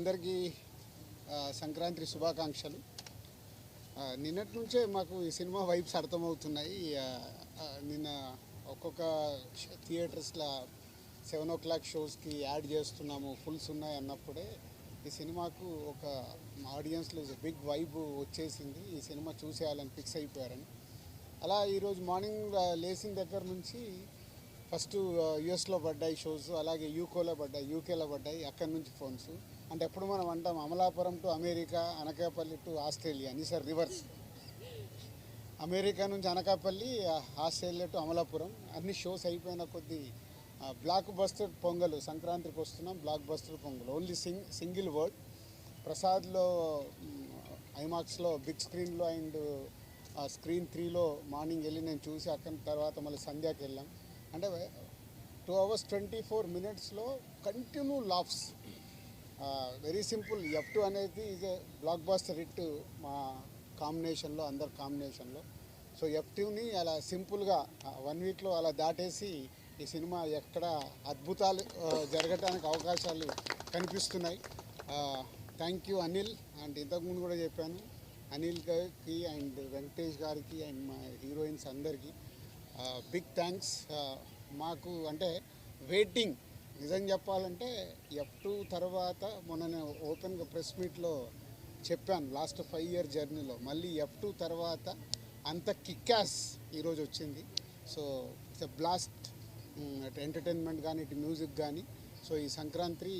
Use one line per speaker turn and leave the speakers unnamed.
అందరికీ సంక్రాంతి శుభాకాంక్షలు. నిన్నటి నుంచే మాకు ఈ సినిమా వైబ్స్ అర్థమవుతున్నాయి. నిన్న ఒక్కొక్క థియేటర్స్లో 7 o'clock షోస్కి యాడ్ చేస్తున్నాము, ఫుల్స్ ఉన్నాయి అన్నప్పుడే ఈ సినిమాకు ఒక ఆడియన్స్లో బిగ్ వైబ్ వచ్చేసింది. ఈ సినిమా చూసేయాలని ఫిక్స్ అయిపోయారని. అలా ఈరోజు మార్నింగ్ లేచిన దగ్గర నుంచి ఫస్ట్ యుఎస్లో పడ్డాయి షోస్, అలాగే యూకేలో పడ్డాయి. అక్కడి నుంచి ఫోన్స్. అంటే ఎప్పుడు మనం అంటాం Amalapuram to America, Anakapalli to Australia అని, సార్ రివర్స్. అమెరికా నుంచి అనకాపల్లి, ఆస్ట్రేలియా టు అమలాపురం. అన్ని షోస్ అయిపోయిన కొద్దీ బ్లాక్ బస్టర్ పొంగల్, సంక్రాంతికి వస్తున్నాం, blockbuster Pongal. Only single word. ప్రసాద్లో ఐమాక్స్లో బిగ్ స్క్రీన్లో అండ్ స్క్రీన్ 3లో మార్నింగ్ వెళ్ళి నేను చూసి అక్కడి తర్వాత మళ్ళీ సంధ్యాకి వెళ్ళాం. అంటే 2 hours 24 minutesలో continue laughs. Very simple. F2 అనేది is a blockbuster hit మా కాంబినేషన్లో, అందరి కాంబినేషన్లో. సో F2ని అలా సింపుల్గా 1 weekలో అలా దాటేసి ఈ సినిమా ఎక్కడ అద్భుతాలు జరగటానికి అవకాశాలు కనిపిస్తున్నాయి. Thank you Anil. అండ్ ఇంతకుముందు కూడా చెప్పాను, అనిల్ గారికి అండ్ వెంకటేష్ గారికి అండ్ మా హీరోయిన్స్ అందరికీ బిగ్ థ్యాంక్స్. మాకు అంటే వెయిటింగ్, నిజం చెప్పాలంటే F2 తర్వాత మొన్న నేను ఓపెన్గా ప్రెస్ మీట్లో చెప్పాను, లాస్ట్ 5 year జర్నీలో మళ్ళీ F2 తర్వాత అంత కిక్యాస్ ఈరోజు వచ్చింది. సో ఇట్స్ ఎ బ్లాస్ట్, అటు ఎంటర్టైన్మెంట్ కానీ, ఇటు మ్యూజిక్ కానీ. సో ఈ సంక్రాంతి